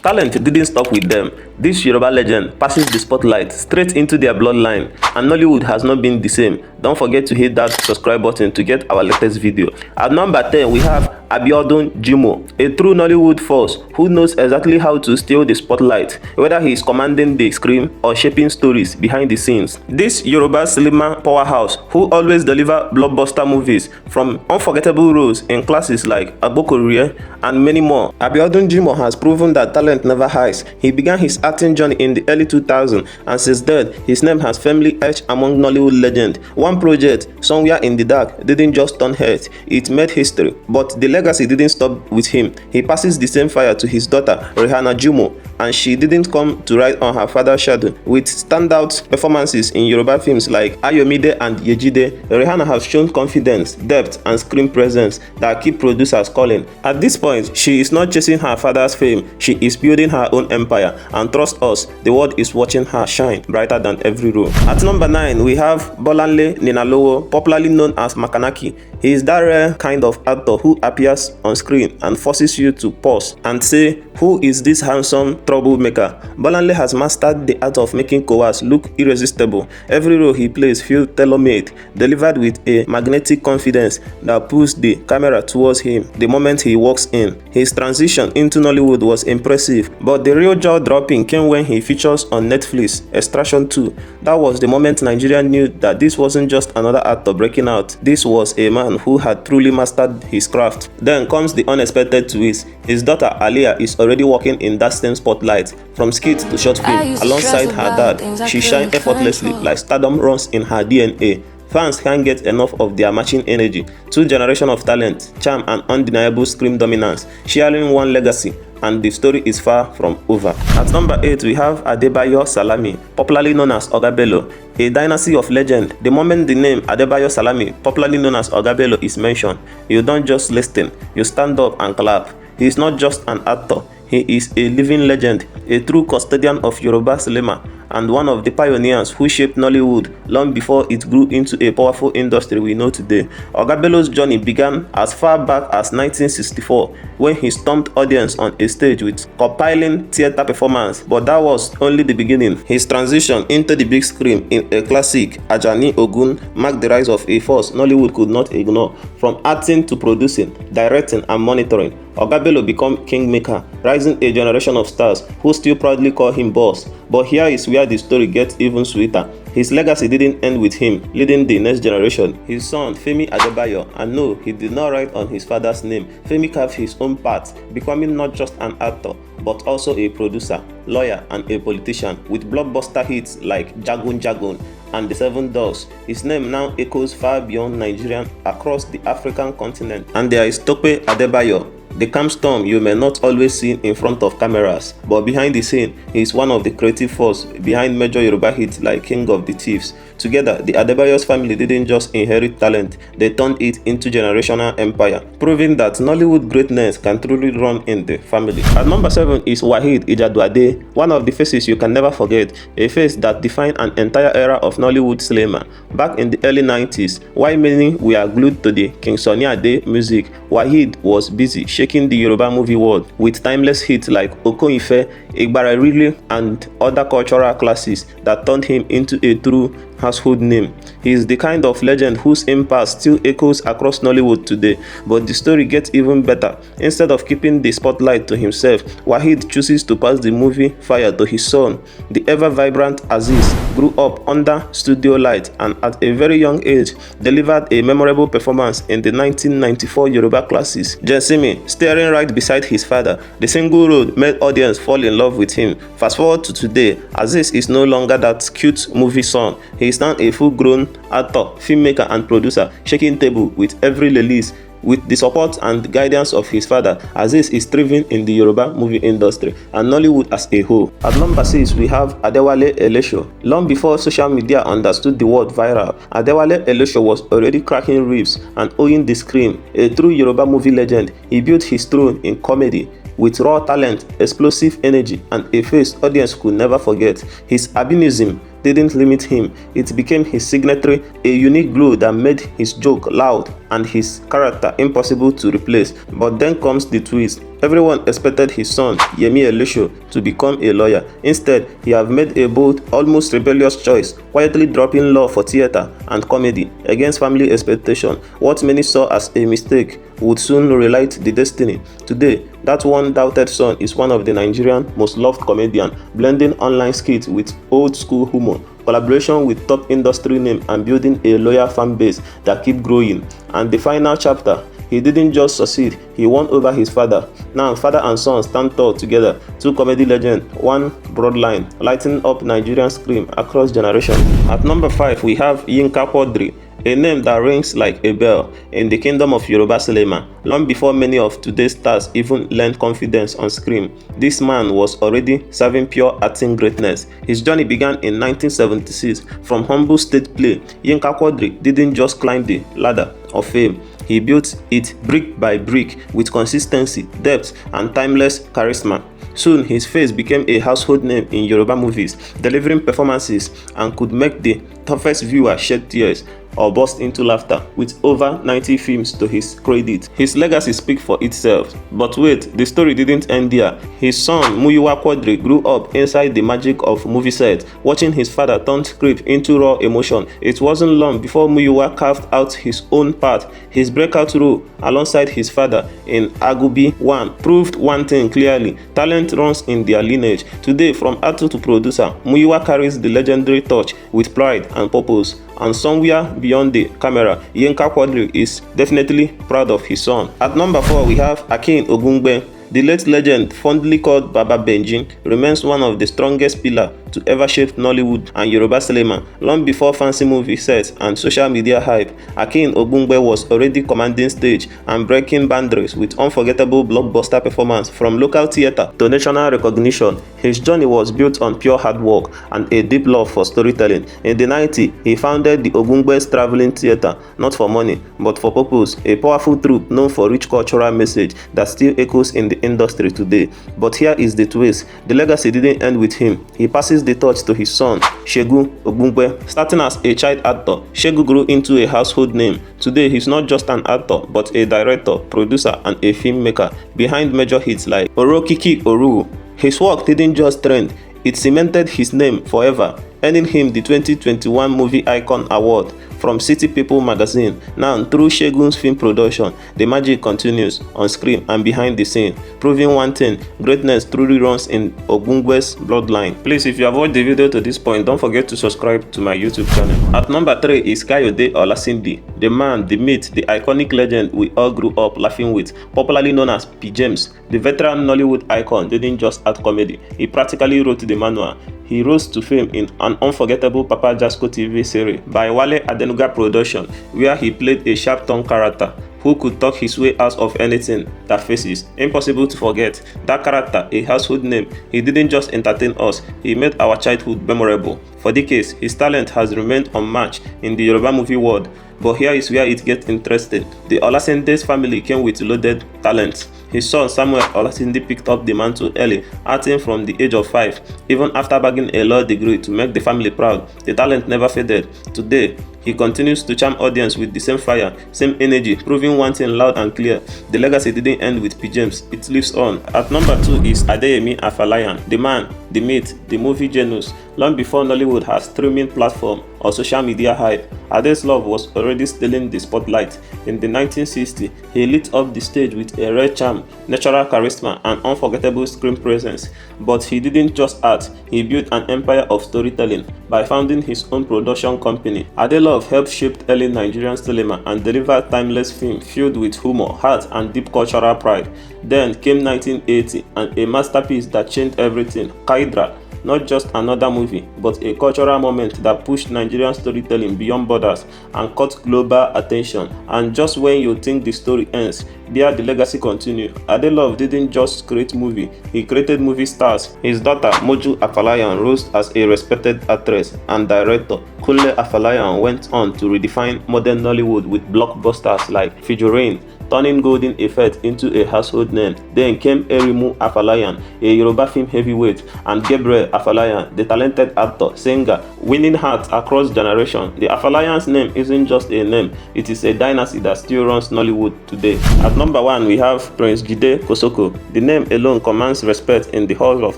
Talent didn't stop with them. This Yoruba legend passes the spotlight straight into their bloodline, and Nollywood has not been the same. Don't forget to hit that subscribe button to get our latest video. At number 10, we have Abiodun Jimoh, a true Nollywood force who knows exactly how to steal the spotlight, whether he is commanding the screen or shaping stories behind the scenes. This Yoruba cinema powerhouse who always deliver blockbuster movies, from unforgettable roles in classics like Agbokorie and many more. Abiodun Jimoh has proven that talent never hides. He began his acting journey in the early 2000s, and since then, his name has firmly etched among Nollywood legends. One project, Somewhere in the Dark, didn't just turn heads, it made history. But the legacy didn't stop with him. He passes the same fire to his daughter, Rihanna Jimoh, and she didn't come to ride on her father's shadow. With standout performances in Yoruba films like Ayomide and Yejide, Rihanna has shown confidence, depth, and screen presence that keep producers calling. At this point, she is not chasing her father's fame, she is building her own empire, and trust us, the world is watching her shine brighter than every role. At number 9, we have Bolanle Ninalowo, popularly known as Makanaki. He is that rare kind of actor who appears on screen and forces you to pause and say, who is this handsome troublemaker? Bolanle has mastered the art of making Kowas look irresistible. Every role he plays feels tailor-made, delivered with a magnetic confidence that pulls the camera towards him the moment he walks in. His transition into Nollywood was impressive, but the real jaw-dropping came when he features on Netflix Extraction 2. That was the moment Nigerian knew that this wasn't just another actor breaking out. This was a man who had truly mastered his craft. Then comes the unexpected twist. His daughter Aliyah is already working in that same spotlight. From skit to short film, alongside her dad, she shines effortlessly like stardom runs in her DNA. Fans can't get enough of their matching energy. Two generations of talent, charm, and undeniable screen dominance, sharing one legacy, and the story is far from over. At number 8, we have Adebayo Salami, popularly known as Oga Bello, a dynasty of legend. The moment the name Adebayo Salami, popularly known as Oga Bello, is mentioned, you don't just listen, you stand up and clap. He is not just an actor, he is a living legend, a true custodian of Yoruba cinema, and one of the pioneers who shaped Nollywood long before it grew into a powerful industry we know today. Oga Bello's journey began as far back as 1964 when he stumped audience on a stage with compiling theater performance, but that was only the beginning. His transition into the big screen in a classic, Ajani Ogun, marked the rise of a force Nollywood could not ignore. From acting to producing, directing, and monitoring, Oga Bello became kingmaker, rising a generation of stars who still proudly call him boss. But here is where the story gets even sweeter. His legacy didn't end with him leading the next generation. His son, Femi Adebayo, and no, he did not write on his father's name. Femi carved his own path, becoming not just an actor, but also a producer, lawyer, and a politician. With blockbuster hits like Jagun Jagun and The Seven Dogs, his name now echoes far beyond Nigeria across the African continent. And there is Tope Adebayo, the calm storm you may not always see in front of cameras, but behind the scene, he is one of the creative force behind major Yoruba hits like King of the Thieves. Together, the Adebayo's family didn't just inherit talent, they turned it into generational empire, proving that Nollywood greatness can truly run in the family. At number 7 is Waheed Ijaduade, one of the faces you can never forget, a face that defined an entire era of Nollywood cinema. Back in the early 90s, while many were glued to the King Sunny Ade music, Waheed was busy shaking the Yoruba movie world with timeless hits like Okoife, Igbararili, and other cultural classics that turned him into a true household name. He is the kind of legend whose impact still echoes across Nollywood today, but the story gets even better. Instead of keeping the spotlight to himself, Waheed chooses to pass the movie fire to his son. The ever-vibrant Aziz grew up under studio light and at a very young age delivered a memorable performance in the 1994 Yoruba classics, Jensimi, staring right beside his father. The single role made audience fall in love with him. Fast forward to today, Aziz is no longer that cute movie son. He is now a full-grown actor, filmmaker, and producer, shaking table with every release. With the support and guidance of his father, Aziz is thriving in the Yoruba movie industry and Nollywood as a whole. At number 6, we have Adewale Elesho. Long before social media understood the word viral, Adewale Elesho was already cracking ribs and owning the screen. A true Yoruba movie legend, he built his throne in comedy with raw talent, explosive energy, and a face audience could never forget. His albinism, didn't limit him. It became his signature, a unique glue that made his joke loud and his character impossible to replace. But then comes the twist. Everyone expected his son, Yemi Elisho, to become a lawyer. Instead, he have made a bold, almost rebellious choice, quietly dropping law for theater and comedy against family expectation. What many saw as a mistake would soon relight the destiny. Today, that one doubted son is one of the Nigerian most loved comedians, blending online skits with old school humor, collaboration with top industry name, and building a loyal fan base that keep growing. And the final chapter, he didn't just succeed, he won over his father. Now, father and son stand tall together, two comedy legends, one broad line, lighting up Nigerian screen across generations. At number 5, we have Yinka Quadri, a name that rings like a bell in the kingdom of Yoruba cinema. Long before many of today's stars even learned confidence on screen, this man was already serving pure acting greatness. His journey began in 1976 from humble stage play. Yinka Quadri didn't just climb the ladder of fame. He built it brick by brick with consistency, depth, and timeless charisma. Soon, his face became a household name in Yoruba movies, delivering performances and could make the toughest viewer shed tears or burst into laughter. With over 90 films to his credit, his legacy speaks for itself. But wait, the story didn't end there. His son Muyiwa Quadri grew up inside the magic of movie set, watching his father turn script into raw emotion. It wasn't long before Muyiwa carved out his own path. His breakout role alongside his father in Agubi 1 proved one thing clearly: talent runs in their lineage. Today, from actor to producer, Muyiwa carries the legendary torch with pride and purpose. And somewhere beyond the camera, Yinka Quadri is definitely proud of his son. At number 4, we have Akin Ogungbe. The late legend, fondly called Baba Benji, remains one of the strongest pillars to ever shape Nollywood and Yoruba cinema. Long before fancy movie sets and social media hype, Akin Ogungbe was already commanding stage and breaking boundaries with unforgettable blockbuster performance from local theater to national recognition. His journey was built on pure hard work and a deep love for storytelling. In the 90s, he founded the Ogungbe's Traveling Theatre, not for money, but for purpose, a powerful troupe known for rich cultural message that still echoes in the industry today. But here is the twist: the legacy didn't end with him. He passes the torch to his son, Segun Ogungbe. Starting as a child actor, Segun grew into a household name. Today, he's not just an actor, but a director, producer, and a filmmaker behind major hits like Orokiki Oru. His work didn't just trend, it cemented his name forever, earning him the 2021 Movie Icon Award from City People magazine. Now, through Segun's film production, the magic continues on screen and behind the scene, proving one thing: greatness truly runs in Ogungbe's bloodline. Please, if you have watched the video to this point, don't forget to subscribe to my YouTube channel. At number 3 is Kayode Olasindi, the man, the myth, the iconic legend we all grew up laughing with, popularly known as P. James. The veteran Nollywood icon didn't just act comedy, he practically wrote the manual. He rose to fame in an unforgettable Papa Jasco TV series by Wale Adenuga production, where he played a sharp-tongued character who could talk his way out of anything that faces. Impossible to forget. That character, a household name, he didn't just entertain us, he made our childhood memorable. For decades, his talent has remained unmatched in the Yoruba movie world. But here is where it gets interesting. The Olasende's family came with loaded talents. His son Samuel Olasinde picked up the mantle early, acting from the age of 5. Even after bagging a law degree to make the family proud, the talent never faded. Today, he continues to charm audience with the same fire, same energy, proving one thing loud and clear: the legacy didn't end with P. James, it lives on. At number 2 is Adeyemi Afalayan, the man, the myth, the movie genius. Long before Nollywood had streaming platform or social media hype, Ade's love was already stealing the spotlight. In the 1960s, he lit up the stage with a rare charm, natural charisma, and unforgettable screen presence. But he didn't just act, he built an empire of storytelling by founding his own production company. Ade love helped shape early Nigerian cinema and delivered timeless films filled with humor, heart, and deep cultural pride. Then came 1980 and a masterpiece that changed everything: Kaidra. Not just another movie, but a cultural moment that pushed Nigerian storytelling beyond borders and caught global attention. And just when you think the story ends, there the legacy continues. Adelove didn't just create movie, he created movie stars. His daughter Moju Afalayan rose as a respected actress and director. Kunle Afalayan went on to redefine modern Nollywood with blockbusters like Figurine, turning Golden Effect into a household name. Then came Erimu Afolayan, a Yoruba film heavyweight, and Gabriel Afolayan, the talented actor, singer, winning hearts across generations. The Afolayan's name isn't just a name, it is a dynasty that still runs Nollywood today. At number 1, we have Prince Jide Kosoko. The name alone commands respect in the halls of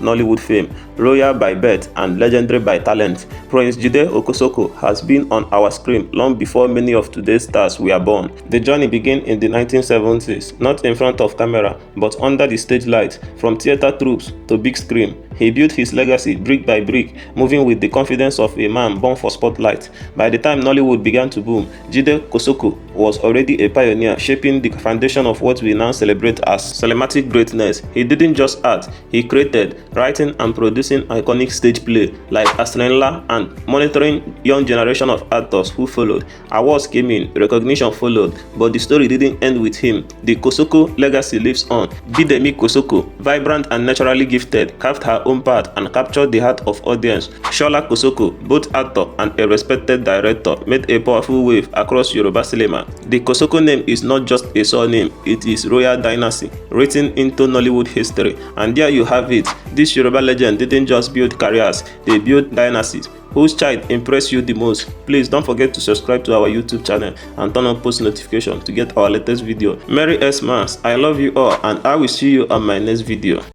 Nollywood fame, royal by birth and legendary by talent. Prince Jide Okosoko has been on our screen long before many of today's stars were born. The journey began in the 1970s, not in front of camera, but under the stage lights. From theater troops to big screen, he built his legacy brick by brick, moving with the confidence of a man born for spotlight. By the time Nollywood began to boom, Jide Kosoko was already a pioneer, shaping the foundation of what we now celebrate as cinematic greatness. He didn't just act, he created, writing and producing iconic stage play like Astronella and monitoring young generation of actors who followed. Awards came in, recognition followed, but the story didn't end with him. The Kosoko legacy lives on. Bidemi Kosoko, vibrant and naturally gifted, carved her own path and captured the heart of audience. Shola Kosoko, both actor and a respected director, made a powerful wave across Yoruba cinema. The Kosoko name is not just a surname, it is royal dynasty, written into Nollywood history. And there you have it. This Yoruba legend didn't just build careers, they built dynasties. Whose child impressed you the most? Please don't forget to subscribe to our YouTube channel and turn on post notifications to get our latest video. Merry Xmas, I love you all, and I will see you on my next video.